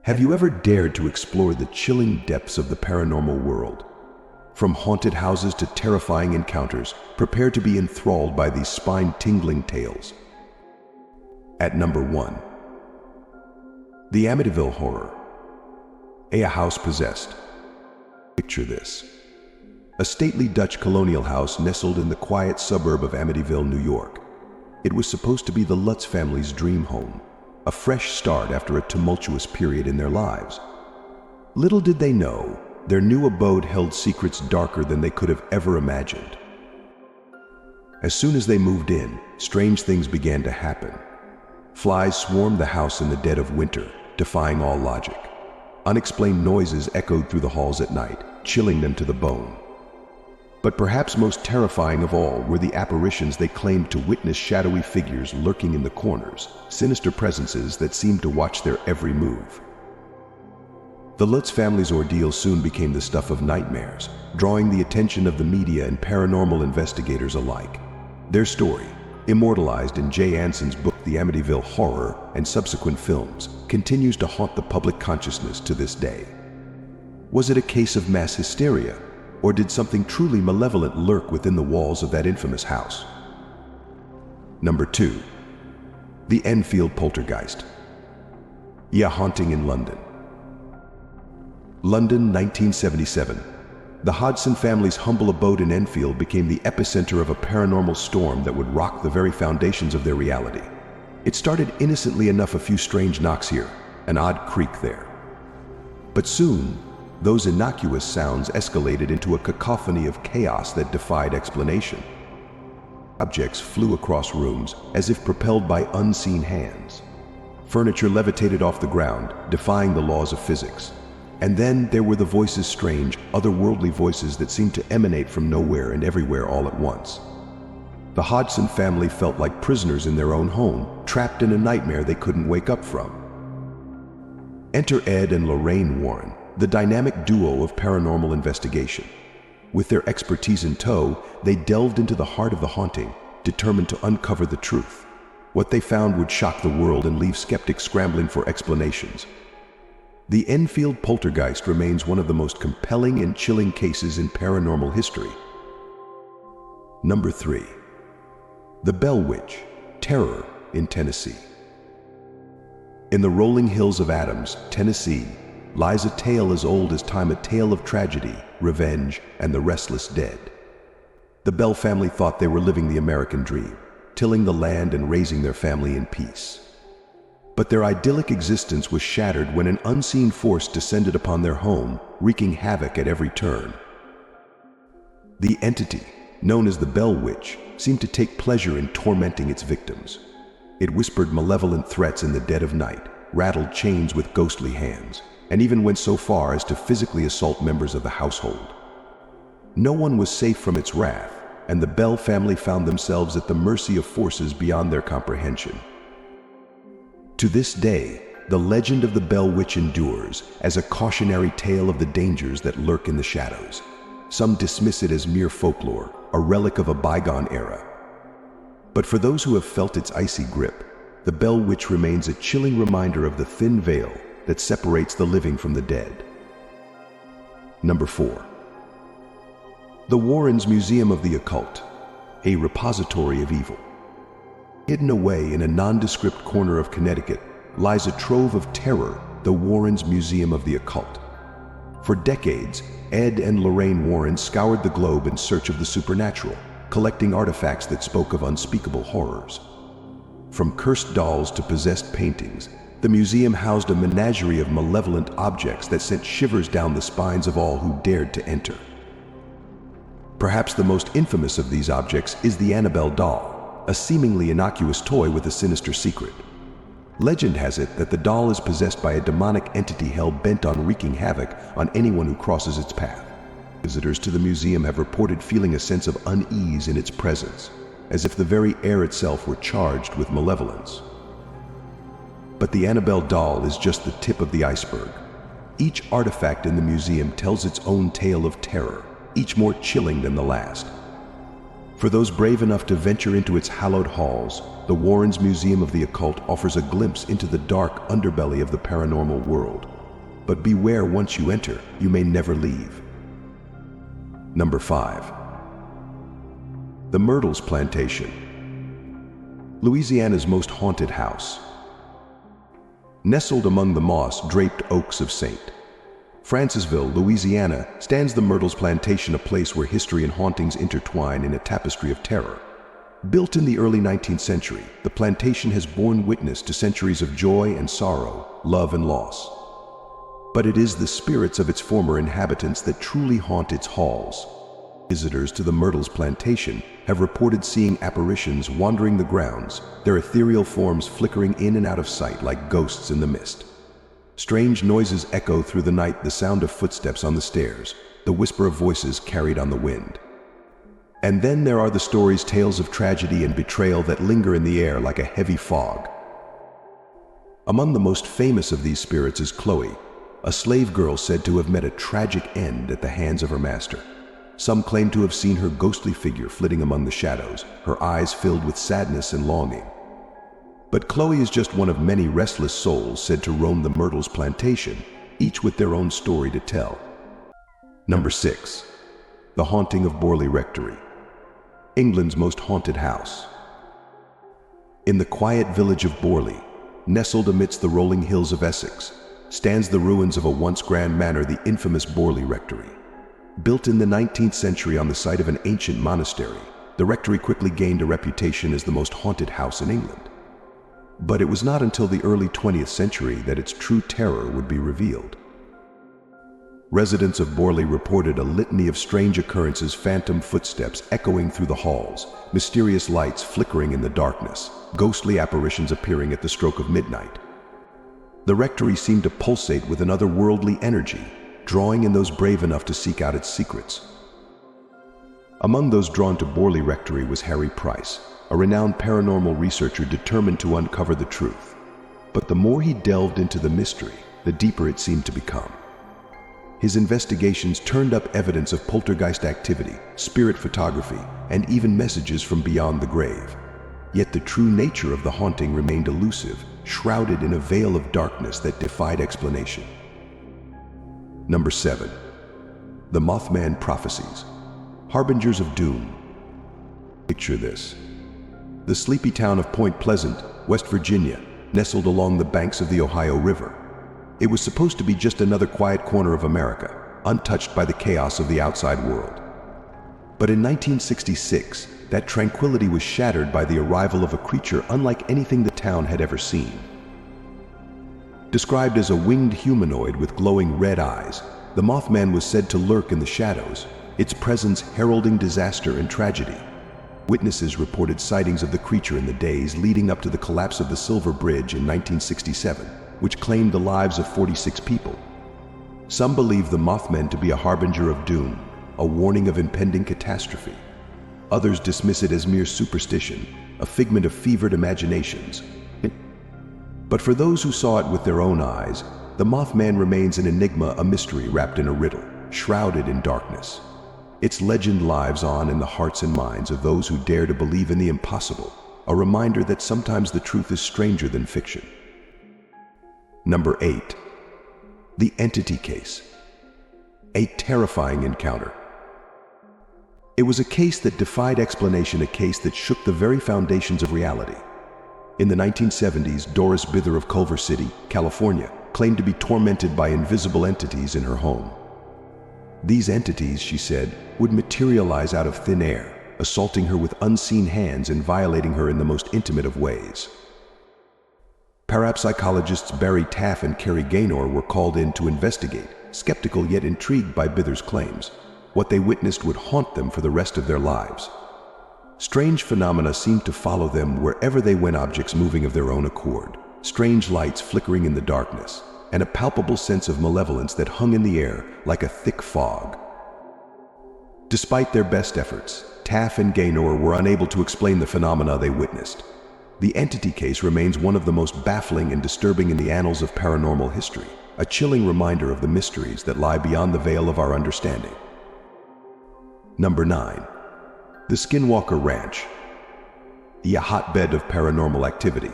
Have you ever dared to explore the chilling depths of the paranormal world? From haunted houses to terrifying encounters, prepare to be enthralled by these spine-tingling tales. At number 1. The Amityville Horror. A house possessed. Picture this. A stately Dutch colonial house nestled in the quiet suburb of Amityville, New York. It was supposed to be the Lutz family's dream home, a fresh start after a tumultuous period in their lives. Little did they know, their new abode held secrets darker than they could have ever imagined. As soon as they moved in, strange things began to happen. Flies swarmed the house in the dead of winter, defying all logic. Unexplained noises echoed through the halls at night, chilling them to the bone. But perhaps most terrifying of all were the apparitions they claimed to witness, shadowy figures lurking in the corners, sinister presences that seemed to watch their every move. The Lutz family's ordeal soon became the stuff of nightmares, drawing the attention of the media and paranormal investigators alike. Their story, immortalized in Jay Anson's book The Amityville Horror and subsequent films, continues to haunt the public consciousness to this day. Was it a case of mass hysteria? Or did something truly malevolent lurk within the walls of that infamous house? Number 2. The Enfield Poltergeist. A haunting in London. London, 1977. The Hodgson family's humble abode in Enfield became the epicenter of a paranormal storm that would rock the very foundations of their reality. It started innocently enough, a few strange knocks here, an odd creak there. But soon, those innocuous sounds escalated into a cacophony of chaos that defied explanation. Objects flew across rooms as if propelled by unseen hands. Furniture levitated off the ground, defying the laws of physics. And then there were the voices, strange, otherworldly voices that seemed to emanate from nowhere and everywhere all at once. The Hodgson family felt like prisoners in their own home, trapped in a nightmare they couldn't wake up from. Enter Ed and Lorraine Warren, the dynamic duo of paranormal investigation. With their expertise in tow, they delved into the heart of the haunting, determined to uncover the truth. What they found would shock the world and leave skeptics scrambling for explanations. The Enfield Poltergeist remains one of the most compelling and chilling cases in paranormal history. Number 3. The Bell Witch, Terror in Tennessee. In the rolling hills of Adams, Tennessee, lies a tale as old as time, a tale of tragedy, revenge, and the restless dead. The Bell family thought they were living the American dream, tilling the land and raising their family in peace. But their idyllic existence was shattered when an unseen force descended upon their home, wreaking havoc at every turn. The entity, known as the Bell Witch, seemed to take pleasure in tormenting its victims. It whispered malevolent threats in the dead of night, rattled chains with ghostly hands, and even went so far as to physically assault members of the household. No one was safe from its wrath, and the Bell family found themselves at the mercy of forces beyond their comprehension. To this day, the legend of the Bell Witch endures as a cautionary tale of the dangers that lurk in the shadows. Some dismiss it as mere folklore, a relic of a bygone era. But for those who have felt its icy grip, the Bell Witch remains a chilling reminder of the thin veil that separates the living from the dead. Number 4. The Warrens' Museum of the Occult, a repository of evil. Hidden away in a nondescript corner of Connecticut lies a trove of terror, the Warrens' Museum of the Occult. For decades, Ed and Lorraine Warren scoured the globe in search of the supernatural, collecting artifacts that spoke of unspeakable horrors. From cursed dolls to possessed paintings, the museum housed a menagerie of malevolent objects that sent shivers down the spines of all who dared to enter. Perhaps the most infamous of these objects is the Annabelle doll, a seemingly innocuous toy with a sinister secret. Legend has it that the doll is possessed by a demonic entity hell-bent on wreaking havoc on anyone who crosses its path. Visitors to the museum have reported feeling a sense of unease in its presence, as if the very air itself were charged with malevolence. But the Annabelle doll is just the tip of the iceberg. Each artifact in the museum tells its own tale of terror, each more chilling than the last. For those brave enough to venture into its hallowed halls, the Warrens Museum of the Occult offers a glimpse into the dark underbelly of the paranormal world. But beware, once you enter, you may never leave. Number 5. The Myrtles Plantation, Louisiana's most haunted house. Nestled among the moss-draped oaks of St. Francisville, Louisiana, stands the Myrtles Plantation, a place where history and hauntings intertwine in a tapestry of terror. Built in the early 19th century, the plantation has borne witness to centuries of joy and sorrow, love and loss. But it is the spirits of its former inhabitants that truly haunt its halls. Visitors to the Myrtles Plantation have reported seeing apparitions wandering the grounds, their ethereal forms flickering in and out of sight like ghosts in the mist. Strange noises echo through the night, the sound of footsteps on the stairs, the whisper of voices carried on the wind. And then there are the stories, tales of tragedy and betrayal that linger in the air like a heavy fog. Among the most famous of these spirits is Chloe, a slave girl said to have met a tragic end at the hands of her master. Some claim to have seen her ghostly figure flitting among the shadows, her eyes filled with sadness and longing. But Chloe is just one of many restless souls said to roam the Myrtles Plantation, each with their own story to tell. Number 6. The Haunting of Borley Rectory, England's most haunted house. In the quiet village of Borley, nestled amidst the rolling hills of Essex, stands the ruins of a once grand manor, the infamous Borley Rectory. Built in the 19th century on the site of an ancient monastery, the rectory quickly gained a reputation as the most haunted house in England. But it was not until the early 20th century that its true terror would be revealed. Residents of Borley reported a litany of strange occurrences, phantom footsteps echoing through the halls, mysterious lights flickering in the darkness, ghostly apparitions appearing at the stroke of midnight. The rectory seemed to pulsate with an otherworldly energy, drawing in those brave enough to seek out its secrets. Among those drawn to Borley Rectory was Harry Price, a renowned paranormal researcher determined to uncover the truth. But the more he delved into the mystery, the deeper it seemed to become. His investigations turned up evidence of poltergeist activity, spirit photography, and even messages from beyond the grave. Yet the true nature of the haunting remained elusive, shrouded in a veil of darkness that defied explanation. Number 7. The Mothman Prophecies, Harbingers of Doom. Picture this. The sleepy town of Point Pleasant, West Virginia, nestled along the banks of the Ohio River. It was supposed to be just another quiet corner of America, untouched by the chaos of the outside world. But in 1966, that tranquility was shattered by the arrival of a creature unlike anything the town had ever seen. Described as a winged humanoid with glowing red eyes, the Mothman was said to lurk in the shadows, its presence heralding disaster and tragedy. Witnesses reported sightings of the creature in the days leading up to the collapse of the Silver Bridge in 1967, which claimed the lives of 46 people. Some believe the Mothman to be a harbinger of doom, a warning of impending catastrophe. Others dismiss it as mere superstition, a figment of fevered imaginations. But for those who saw it with their own eyes, the Mothman remains an enigma, a mystery wrapped in a riddle, shrouded in darkness. Its legend lives on in the hearts and minds of those who dare to believe in the impossible, a reminder that sometimes the truth is stranger than fiction. Number 8. The Entity Case, a terrifying encounter. It was a case that defied explanation, a case that shook the very foundations of reality. In the 1970s, Doris Bither of Culver City, California, claimed to be tormented by invisible entities in her home. These entities, she said, would materialize out of thin air, assaulting her with unseen hands and violating her in the most intimate of ways. Parapsychologists Barry Taff and Carrie Gaynor were called in to investigate, skeptical yet intrigued by Bither's claims. What they witnessed would haunt them for the rest of their lives. Strange phenomena seemed to follow them wherever they went, objects moving of their own accord, strange lights flickering in the darkness, and a palpable sense of malevolence that hung in the air like a thick fog. Despite their best efforts, Taff and Gaynor were unable to explain the phenomena they witnessed. The Entity Case remains one of the most baffling and disturbing in the annals of paranormal history, a chilling reminder of the mysteries that lie beyond the veil of our understanding. Number 9. The Skinwalker Ranch, a hotbed of paranormal activity.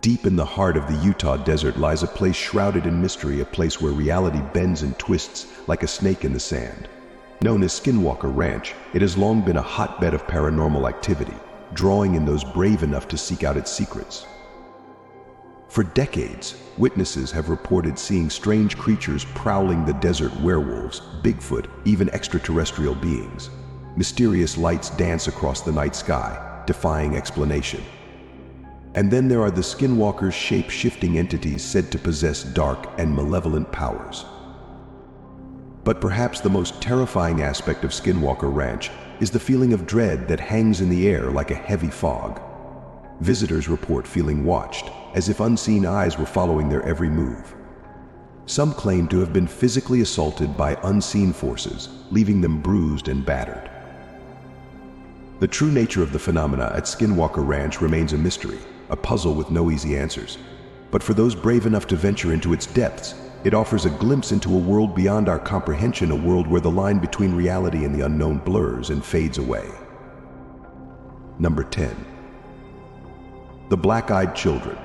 Deep in the heart of the Utah desert lies a place shrouded in mystery, a place where reality bends and twists like a snake in the sand. Known as Skinwalker Ranch, it has long been a hotbed of paranormal activity, drawing in those brave enough to seek out its secrets. For decades, witnesses have reported seeing strange creatures prowling the desert: werewolves, Bigfoot, even extraterrestrial beings. Mysterious lights dance across the night sky, defying explanation. And then there are the Skinwalkers, shape-shifting entities said to possess dark and malevolent powers. But perhaps the most terrifying aspect of Skinwalker Ranch is the feeling of dread that hangs in the air like a heavy fog. Visitors report feeling watched, as if unseen eyes were following their every move. Some claim to have been physically assaulted by unseen forces, leaving them bruised and battered. The true nature of the phenomena at Skinwalker Ranch remains a mystery, a puzzle with no easy answers. But for those brave enough to venture into its depths, it offers a glimpse into a world beyond our comprehension, a world where the line between reality and the unknown blurs and fades away. Number 10. The Black-Eyed Children,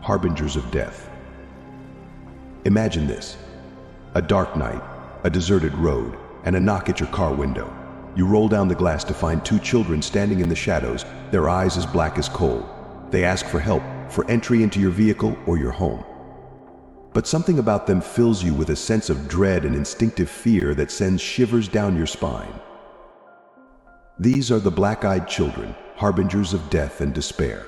harbingers of death. Imagine this: a dark night, a deserted road, and a knock at your car window. You roll down the glass to find two children standing in the shadows, their eyes as black as coal. They ask for help, for entry into your vehicle or your home. But something about them fills you with a sense of dread and instinctive fear that sends shivers down your spine. These are the Black-Eyed Children, harbingers of death and despair.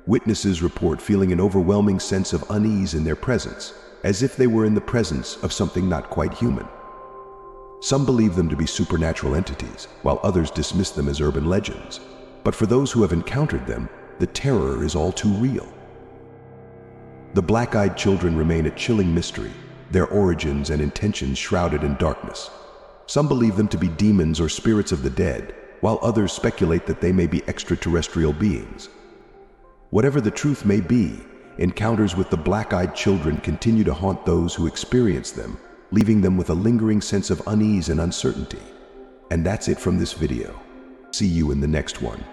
Witnesses report feeling an overwhelming sense of unease in their presence, as if they were in the presence of something not quite human. Some believe them to be supernatural entities, while others dismiss them as urban legends. But for those who have encountered them, the terror is all too real. The Black-Eyed Children remain a chilling mystery, their origins and intentions shrouded in darkness. Some believe them to be demons or spirits of the dead, while others speculate that they may be extraterrestrial beings. Whatever the truth may be, encounters with the Black-Eyed Children continue to haunt those who experience them, leaving them with a lingering sense of unease and uncertainty. And that's it from this video. See you in the next one.